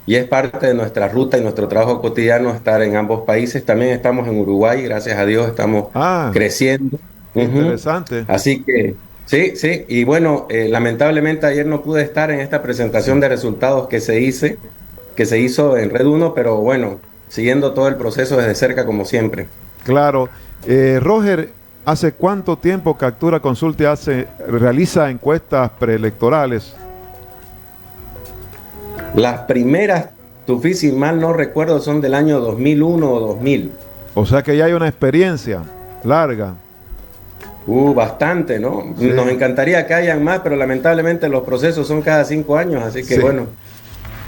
y es parte de nuestra ruta y nuestro trabajo cotidiano estar en ambos países. También estamos en Uruguay, gracias a Dios estamos Ah, creciendo. qué Ujú. interesante. Así que sí, sí, y bueno, lamentablemente ayer no pude estar en esta Sí. presentación de resultados que se hizo en Red Uno, pero bueno, siguiendo todo el proceso desde cerca como siempre. Claro. Roger, ¿hace cuánto tiempo Captura Consulte realiza encuestas preelectorales? Las primeras, Tufi, si mal no recuerdo, son del año 2001 o 2000. O sea que ya hay una experiencia larga. Bastante, ¿no? Nos Sí, encantaría que hayan más, pero lamentablemente los procesos son cada 5 años, así que sí. bueno.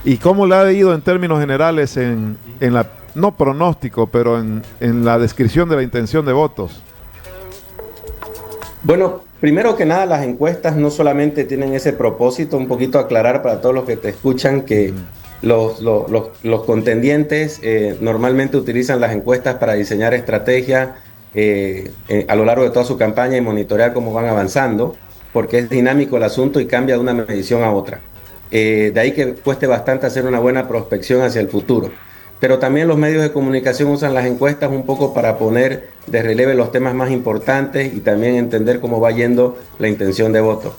¿Y cómo le ha ido en términos generales en la, no pronóstico, pero en la descripción de la intención de votos? Bueno, primero que nada, las encuestas no solamente tienen ese propósito, un poquito aclarar para todos los que te escuchan que Ujú. los contendientes normalmente utilizan las encuestas para diseñar estrategias a lo largo de toda su campaña y monitorear cómo van avanzando, porque es dinámico el asunto y cambia de una medición a otra. De ahí que cueste bastante hacer una buena prospección hacia el futuro. Pero también los medios de comunicación usan las encuestas un poco para poner de relieve los temas más importantes y también entender cómo va yendo la intención de voto.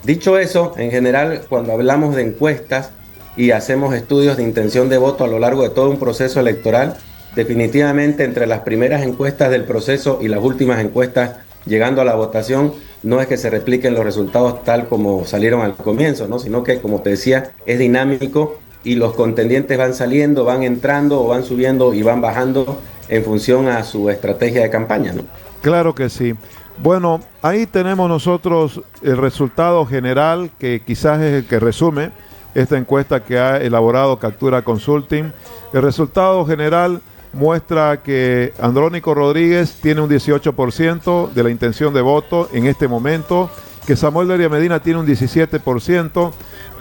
Dicho eso, en general, cuando hablamos de encuestas y hacemos estudios de intención de voto a lo largo de todo un proceso electoral, definitivamente entre las primeras encuestas del proceso y las últimas encuestas llegando a la votación, no es que se repliquen los resultados tal como salieron al comienzo, ¿no? Sino que, como te decía, es dinámico y los contendientes van saliendo, van entrando o van subiendo y van bajando en función a su estrategia de campaña, ¿no? Claro que sí. Bueno, ahí tenemos nosotros el resultado general, que quizás es el que resume esta encuesta que ha elaborado Captura Consulting. El resultado general muestra que Andrónico Rodríguez tiene un 18% de la intención de voto en este momento, que Samuel Leria Medina tiene un 17%,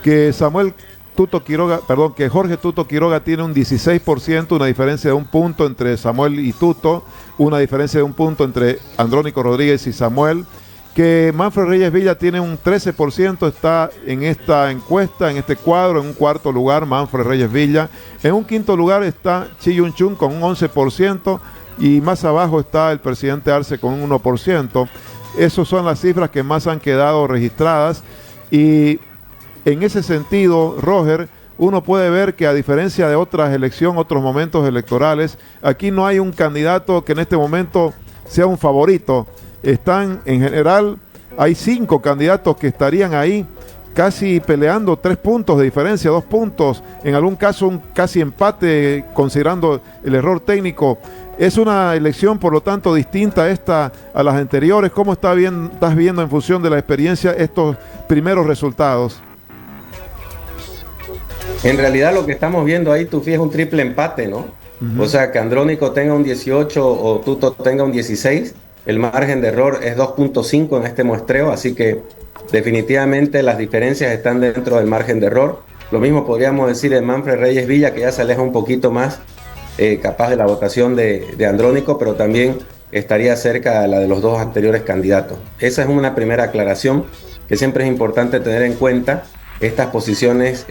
que que Jorge Tuto Quiroga tiene un 16%, una diferencia de un punto entre Samuel y Tuto, una diferencia de un punto entre Andrónico Rodríguez y Samuel, que Manfred Reyes Villa tiene un 13%, está en esta encuesta, en este cuadro, en un cuarto lugar, Manfred Reyes Villa. En un quinto lugar está Chi Yun Chung con un 11% y más abajo está el presidente Arce con un 1%. Esas son las cifras que más han quedado registradas y en ese sentido, Roger, uno puede ver que a diferencia de otras elecciones, otros momentos electorales, aquí no hay un candidato que en este momento sea un favorito. Están, en general, hay 5 candidatos que estarían ahí casi peleando 3 puntos de diferencia, 2 puntos, en algún caso un casi empate considerando el error técnico. Es una elección, por lo tanto, distinta a esta a las anteriores. ¿Cómo estás viendo en función de la experiencia estos primeros resultados? En realidad lo que estamos viendo ahí, Tufi, es un triple empate, ¿no? O Ujú. sea, que Andrónico tenga un 18 o Tuto tenga un 16, el margen de error es 2.5 en este muestreo, así que definitivamente las diferencias están dentro del margen de error. Lo mismo podríamos decir de Manfred Reyes Villa, que ya se aleja un poquito más capaz de la votación de Andrónico, pero también estaría cerca de la de los dos anteriores candidatos. Esa es una primera aclaración que siempre es importante tener en cuenta. Estas posiciones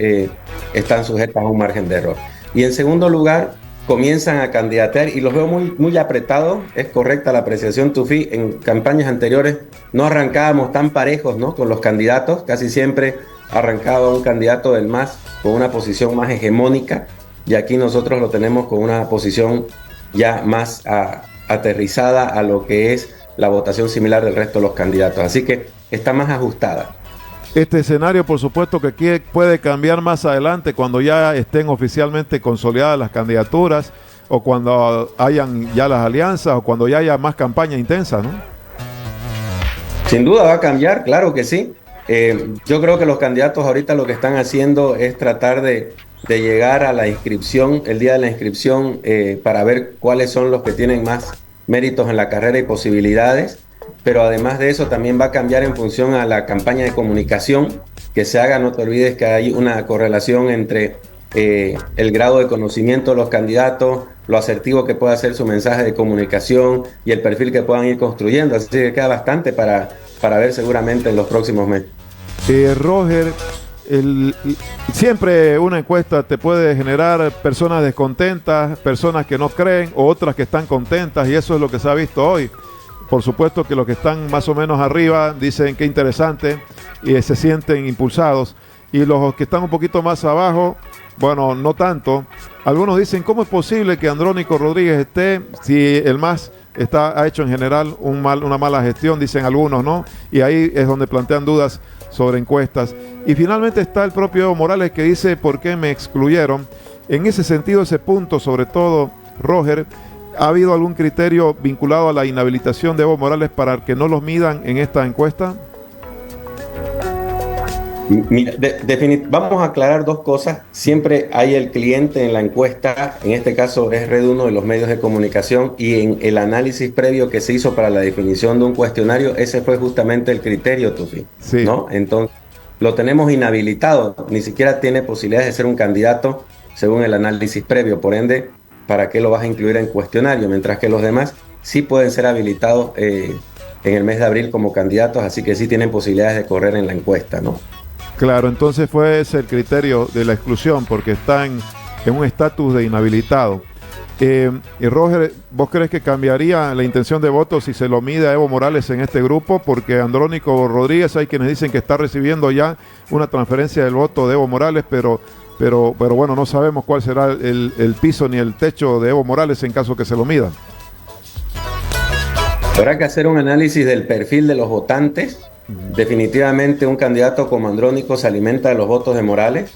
están sujetas a un margen de error. Y en segundo lugar, comienzan a candidatear y los veo muy, muy apretados. Es correcta la apreciación, Tufi. En campañas anteriores no arrancábamos tan parejos, ¿no? Con los candidatos. Casi siempre arrancaba un candidato del MAS con una posición más hegemónica y aquí nosotros lo tenemos con una posición ya más aterrizada a lo que es la votación similar del resto de los candidatos. Así que está más ajustada. Este escenario, por supuesto, que aquí puede cambiar más adelante cuando ya estén oficialmente consolidadas las candidaturas o cuando hayan ya las alianzas o cuando ya haya más campaña intensa, ¿no? Sin duda va a cambiar, claro que sí. Yo creo que los candidatos ahorita lo que están haciendo es tratar de llegar a la inscripción, el día de la inscripción, para ver cuáles son los que tienen más méritos en la carrera y posibilidades. Pero además de eso también va a cambiar en función a la campaña de comunicación que se haga. No te olvides que hay una correlación entre el grado de conocimiento de los candidatos, lo asertivo que pueda ser su mensaje de comunicación y el perfil que puedan ir construyendo. Así que queda bastante para ver seguramente en los próximos meses. Roger, siempre una encuesta te puede generar personas descontentas, personas que no creen o otras que están contentas, y eso es lo que se ha visto hoy. Por supuesto que los que están más o menos arriba dicen que interesante y se sienten impulsados, y los que están un poquito más abajo, bueno, no tanto. Algunos dicen, ¿cómo es posible que Andrónico Rodríguez esté si el MAS ha hecho en general una mala gestión? Dicen algunos, ¿no? Y ahí es donde plantean dudas sobre encuestas. Y finalmente está el propio Evo Morales, que dice, ¿por qué me excluyeron? En ese sentido, ese punto, sobre todo, Roger, ¿ha habido algún criterio vinculado a la inhabilitación de Evo Morales para que no los midan en esta encuesta? Mira, vamos a aclarar dos cosas. Siempre hay el cliente en la encuesta, en este caso es Red 1 de los medios de comunicación, y en el análisis previo que se hizo para la definición de un cuestionario, ese fue justamente el criterio, Tufi, sí, ¿no? Entonces, lo tenemos inhabilitado, ni siquiera tiene posibilidades de ser un candidato según el análisis previo, por ende, ¿para qué lo vas a incluir en cuestionario? Mientras que los demás sí pueden ser habilitados en el mes de abril como candidatos, así que sí tienen posibilidades de correr en la encuesta, ¿no? Claro, entonces fue ese el criterio de la exclusión, porque están en un estatus de inhabilitado. Y Roger, ¿vos crees que cambiaría la intención de voto si se lo mide a Evo Morales en este grupo? Porque Andrónico Rodríguez, hay quienes dicen que está recibiendo ya una transferencia del voto de Evo Morales, pero bueno, no sabemos cuál será el piso ni el techo de Evo Morales en caso que se lo mida. Habrá que hacer un análisis del perfil de los votantes. Definitivamente un candidato como Andrónico se alimenta de los votos de Morales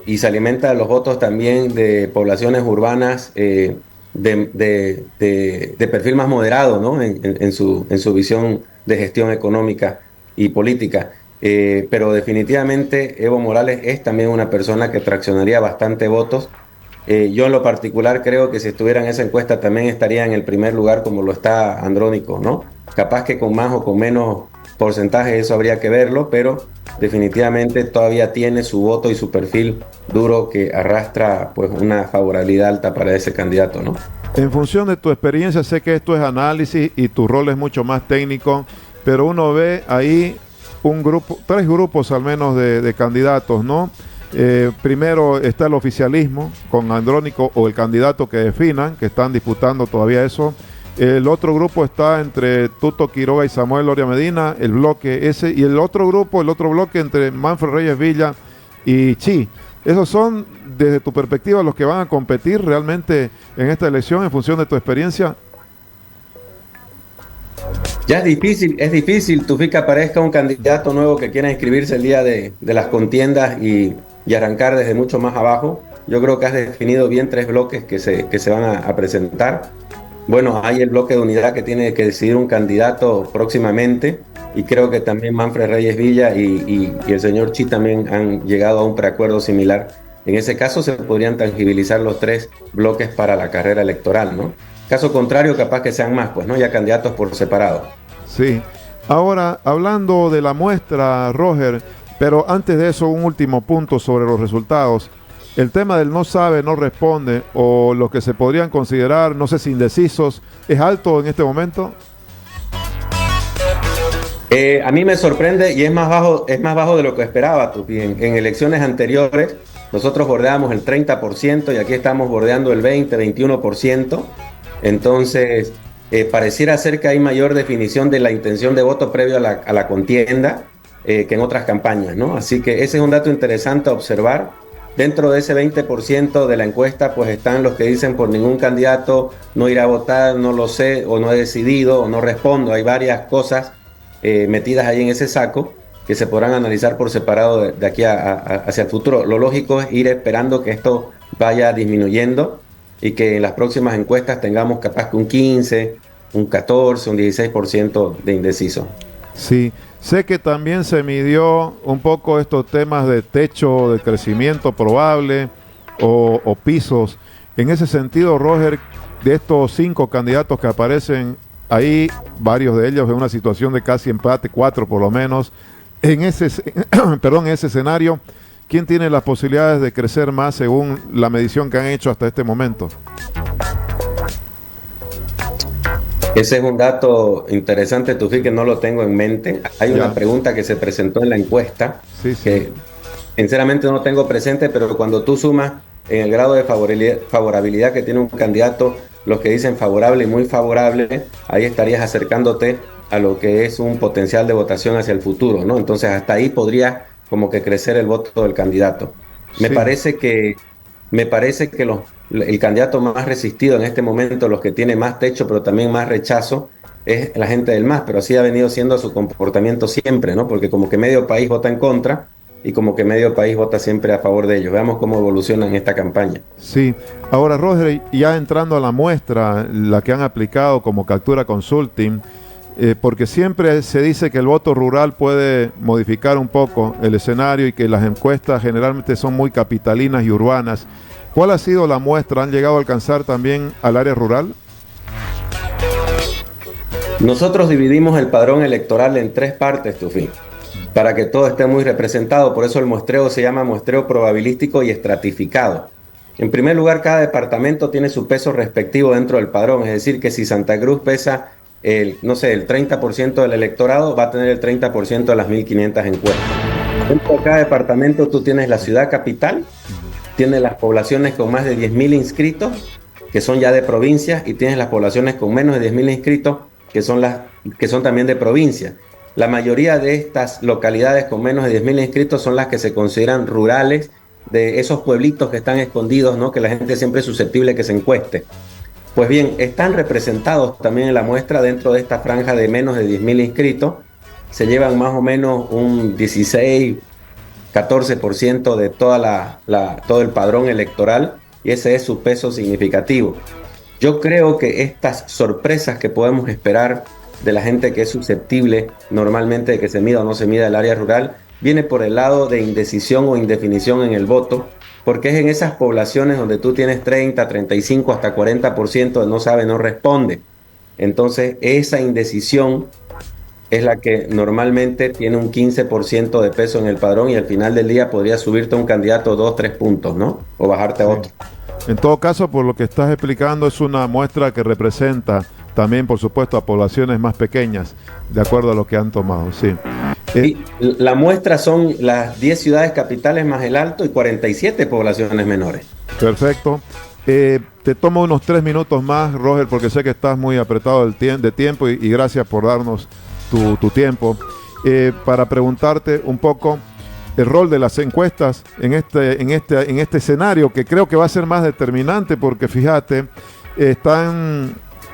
y se alimenta de los votos también de poblaciones urbanas de perfil más moderado, ¿no? en su visión de gestión económica y política. Pero definitivamente Evo Morales es también una persona que traccionaría bastante votos. Yo en lo particular creo que si estuviera en esa encuesta también estaría en el primer lugar como lo está Andrónico, ¿no? Capaz que con más o con menos porcentaje, eso habría que verlo, pero definitivamente todavía tiene su voto y su perfil duro que arrastra pues una favorabilidad alta para ese candidato, ¿no? En función de tu experiencia, sé que esto es análisis y tu rol es mucho más técnico, pero uno ve ahí tres grupos al menos de candidatos, ¿no? Primero está el oficialismo con Andrónico o el candidato que definan, que están disputando todavía eso. El otro grupo está entre Tuto Quiroga y Samuel Loria Medina, el bloque ese, y el otro bloque entre Manfred Reyes Villa y Chi. Esos son, desde tu perspectiva, los que van a competir realmente en esta elección en función de tu experiencia. Ya es difícil, Tufi, que aparezca un candidato nuevo que quiera inscribirse el día de las contiendas y arrancar desde mucho más abajo. Yo creo que has definido bien tres bloques que se van a presentar. Bueno, hay el bloque de unidad que tiene que decidir un candidato próximamente, y creo que también Manfred Reyes Villa y el señor Chi también han llegado a un preacuerdo similar. En ese caso se podrían tangibilizar los tres bloques para la carrera electoral, ¿no? Caso contrario, capaz que sean más, pues, ¿no? Ya candidatos por separado. Sí. Ahora, hablando de la muestra, Roger, pero antes de eso, un último punto sobre los resultados. El tema del no sabe, no responde, o lo que se podrían considerar, no sé si indecisos, ¿es alto en este momento? A mí me sorprende y es más bajo de lo que esperaba, Tupi. En elecciones anteriores nosotros bordeamos el 30% y aquí estamos bordeando el 20-21%. Entonces, pareciera ser que hay mayor definición de la intención de voto previo a la contienda que en otras campañas, ¿no? Así que ese es un dato interesante a observar. Dentro de ese 20% de la encuesta, pues están los que dicen por ningún candidato no ir a votar, no lo sé, o no he decidido, o no respondo. Hay varias cosas metidas ahí en ese saco que se podrán analizar por separado de aquí hacia el futuro. Lo lógico es ir esperando que esto vaya disminuyendo y que en las próximas encuestas tengamos capaz que un 15, un 14, un 16% de indeciso. Sí. Sé que también se midió un poco estos temas de techo de crecimiento probable o pisos. En ese sentido, Roger, de estos 5 candidatos que aparecen ahí, varios de ellos en una situación de casi empate, 4 por lo menos, en ese escenario, ¿quién tiene las posibilidades de crecer más según la medición que han hecho hasta este momento? Ese es un dato interesante, Tufi, que no lo tengo en mente. Hay una pregunta que se presentó en la encuesta, sí. Sinceramente no lo tengo presente, pero cuando tú sumas en el grado de favorabilidad que tiene un candidato, los que dicen favorable y muy favorable, ahí estarías acercándote a lo que es un potencial de votación hacia el futuro, ¿no? Entonces hasta ahí podría como que crecer el voto del candidato. Me Sí. parece que, me parece que el candidato más resistido en este momento, los que tiene más techo, pero también más rechazo, es la gente del MAS, pero así ha venido siendo su comportamiento siempre, ¿no? Porque como que medio país vota en contra y como que medio país vota siempre a favor de ellos. Veamos cómo evoluciona en esta campaña. Sí, ahora Roger, ya entrando a la muestra, la que han aplicado como Captura Consulting, porque siempre se dice que el voto rural puede modificar un poco el escenario y que las encuestas generalmente son muy capitalinas y urbanas. ¿Cuál ha sido la muestra? ¿Han llegado a alcanzar también al área rural? Nosotros dividimos el padrón electoral en tres partes, Tufín, para que todo esté muy representado. Por eso el muestreo se llama muestreo probabilístico y estratificado. En primer lugar, cada departamento tiene su peso respectivo dentro del padrón, es decir, que si Santa Cruz pesa no sé, el 30% del electorado, va a tener el 30% de las 1.500 encuestas. Dentro de cada departamento tú tienes la ciudad capital, tienes las poblaciones con más de 10.000 inscritos, que son ya de provincias, y tienes las poblaciones con menos de 10.000 inscritos, que son también de provincia. La mayoría de estas localidades con menos de 10.000 inscritos son las que se consideran rurales, de esos pueblitos que están escondidos, ¿no? Que la gente siempre es susceptible que se encueste. Pues bien, están representados también en la muestra dentro de esta franja de menos de 10.000 inscritos. Se llevan más o menos un 16, 14% de todo el padrón electoral, y ese es su peso significativo. Yo creo que estas sorpresas que podemos esperar de la gente que es susceptible normalmente de que se mida o no se mida el área rural, viene por el lado de indecisión o indefinición en el voto, porque es en esas poblaciones donde tú tienes 30, 35, hasta 40% de no sabe, no responde. Entonces, esa indecisión es la que normalmente tiene un 15% de peso en el padrón, y al final del día podría subirte a un candidato 2, 3 puntos, ¿no? O bajarte a otro. En todo caso, por lo que estás explicando, es una muestra que representa también, por supuesto, a poblaciones más pequeñas, de acuerdo a lo que han tomado, sí. Y la muestra son las 10 ciudades capitales más el Alto y 47 poblaciones menores. Perfecto. Te tomo unos 3 minutos más, Roger, porque sé que estás muy apretado de tiempo y gracias por darnos tu tiempo. Para preguntarte un poco el rol de las encuestas en este escenario, que creo que va a ser más determinante, porque fíjate,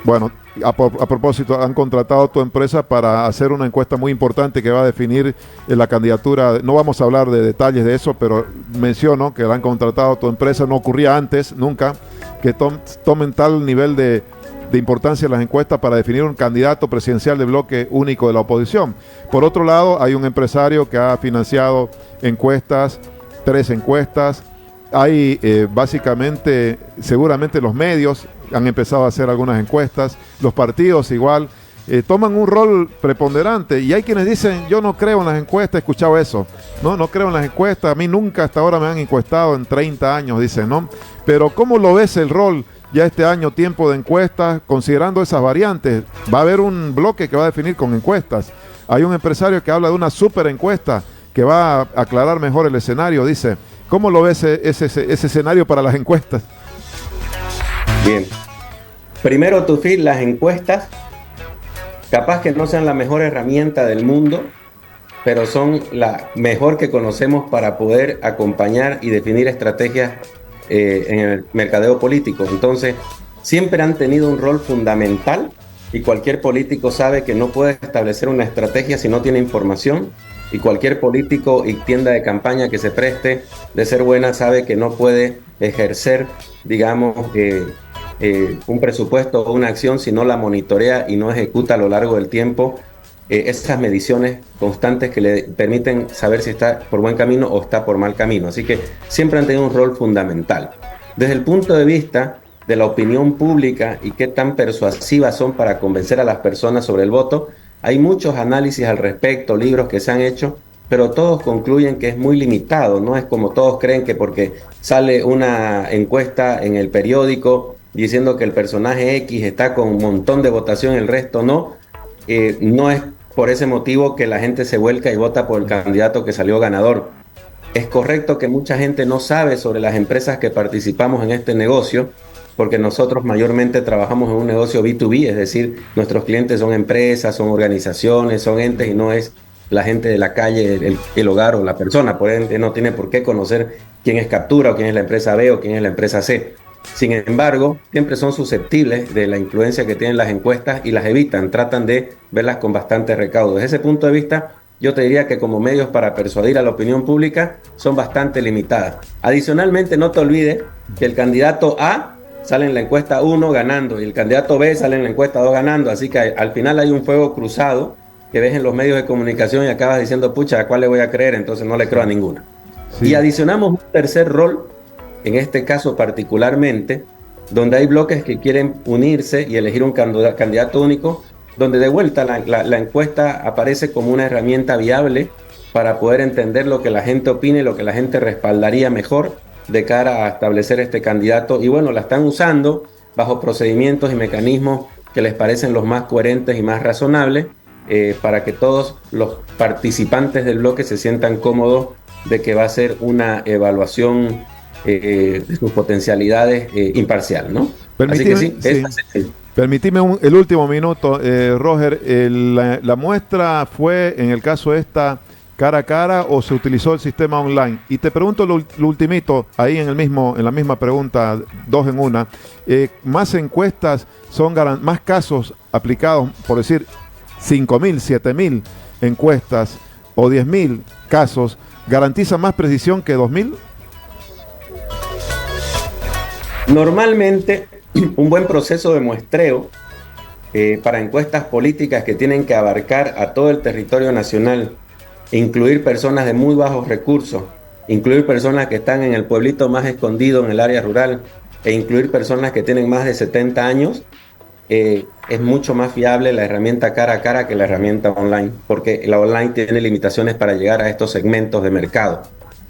bueno, a propósito, han contratado a tu empresa para hacer una encuesta muy importante que va a definir la candidatura. No vamos a hablar de detalles de eso, pero menciono que la han contratado a tu empresa. No ocurría antes, nunca, que tomen tal nivel de importancia las encuestas para definir un candidato presidencial de bloque único de la oposición. Por otro lado, hay un empresario que ha financiado encuestas, 3 encuestas. Hay básicamente, seguramente los medios han empezado a hacer algunas encuestas, los partidos igual, toman un rol preponderante, y hay quienes dicen, yo no creo en las encuestas. He escuchado eso, no creo en las encuestas, a mí nunca hasta ahora me han encuestado en 30 años, dicen, ¿no? Pero ¿cómo lo ves el rol ya este año, tiempo de encuestas, considerando esas variantes? Va a haber un bloque que va a definir con encuestas. Hay un empresario que habla de una super encuesta que va a aclarar mejor el escenario, dice. ¿Cómo lo ves ese escenario para las encuestas? Bien. Primero, Tufil, las encuestas, capaz que no sean la mejor herramienta del mundo, pero son la mejor que conocemos para poder acompañar y definir estrategias en el mercadeo político. Entonces, siempre han tenido un rol fundamental, y cualquier político sabe que no puede establecer una estrategia si no tiene información, y cualquier político y tienda de campaña que se preste de ser buena sabe que no puede ejercer, digamos, un presupuesto o una acción si no la monitorea y no ejecuta a lo largo del tiempo esas mediciones constantes que le permiten saber si está por buen camino o está por mal camino. Así que siempre han tenido un rol fundamental. Desde el punto de vista de la opinión pública y qué tan persuasivas son para convencer a las personas sobre el voto, hay muchos análisis al respecto, libros que se han hecho, pero todos concluyen que es muy limitado. No es como todos creen, que porque sale una encuesta en el periódico diciendo que el personaje X está con un montón de votación, el resto no. No es por ese motivo que la gente se vuelca y vota por el candidato que salió ganador. Es correcto que mucha gente no sabe sobre las empresas que participamos en este negocio, porque nosotros mayormente trabajamos en un negocio B2B, es decir, nuestros clientes son empresas, son organizaciones, son entes y no es la gente de la calle, el hogar o la persona. Por ende, no tiene por qué conocer quién es Captura o quién es la empresa B o quién es la empresa C. Sin embargo, siempre son susceptibles de la influencia que tienen las encuestas y las evitan, tratan de verlas con bastante recaudo. Desde ese punto de vista, yo te diría que como medios para persuadir a la opinión pública son bastante limitadas. Adicionalmente, no te olvides que el candidato A sale en la encuesta 1 ganando y el candidato B sale en la encuesta 2 ganando, así que al final hay un fuego cruzado que ves en los medios de comunicación y acabas diciendo, pucha, ¿a cuál le voy a creer? Entonces no le creo a ninguna. Sí. Y adicionamos un tercer rol, en este caso particularmente, donde hay bloques que quieren unirse y elegir un candidato único, donde de vuelta la encuesta aparece como una herramienta viable para poder entender lo que la gente opine, lo que la gente respaldaría mejor de cara a establecer este candidato. Y bueno, la están usando bajo procedimientos y mecanismos que les parecen los más coherentes y más razonables, para que todos los participantes del bloque se sientan cómodos de que va a ser una evaluación de sus potencialidades imparcial, ¿no? Permitime, así que sí. Permitime el último minuto, Roger. La muestra fue, en el caso esta, cara a cara o se utilizó el sistema online. Y te pregunto lo ultimito, ahí en la misma pregunta, dos en una. Más encuestas más casos aplicados, por decir, 5.000, 7.000 encuestas o 10.000 casos, ¿garantiza más precisión que 2.000? Normalmente, un buen proceso de muestreo para encuestas políticas que tienen que abarcar a todo el territorio nacional, incluir personas de muy bajos recursos, incluir personas que están en el pueblito más escondido en el área rural e incluir personas que tienen más de 70 años, es mucho más fiable la herramienta cara a cara que la herramienta online, porque la online tiene limitaciones para llegar a estos segmentos de mercado.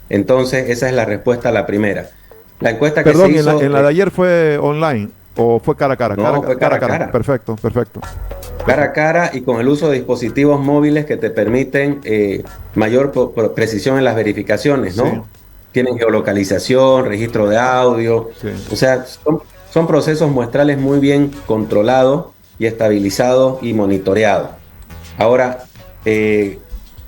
Entonces, esa es la respuesta a la primera. La encuesta que se hizo... ¿en la de ayer fue online o fue cara a cara? No, fue cara a cara. Perfecto. Cara a cara y con el uso de dispositivos móviles que te permiten mayor precisión en las verificaciones, ¿no? Sí. Tienen geolocalización, registro de audio, sí. O sea, son procesos muestrales muy bien controlados y estabilizados y monitoreados. Ahora,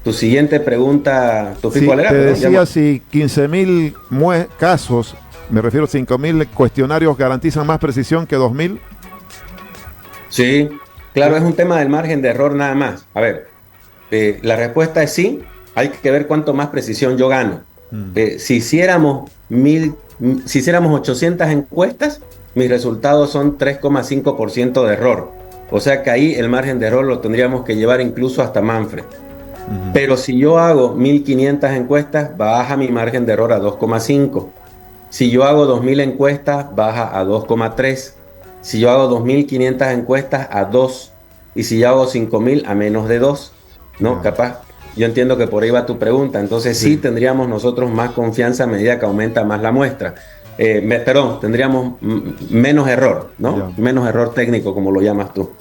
tu siguiente pregunta, sí, ¿cuál era? Te decía si 15.000 casos, me refiero a 5.000 cuestionarios, garantizan más precisión que 2.000. Sí, claro, es un tema del margen de error nada más. A ver, la respuesta es sí, hay que ver cuánto más precisión yo gano. Si hiciéramos 800 encuestas, mis resultados son 3,5% de error. O sea que ahí el margen de error lo tendríamos que llevar incluso hasta Manfred. Pero si yo hago 1.500 encuestas, baja mi margen de error a 2,5. Si yo hago 2.000 encuestas, baja a 2,3. Si yo hago 2.500 encuestas, a 2. Y si yo hago 5.000, a menos de 2. ¿No? Capaz. Yo entiendo que por ahí va tu pregunta. Entonces sí tendríamos nosotros más confianza a medida que aumenta más la muestra. Tendríamos menos error, ¿no? Menos error técnico, como lo llamas tú.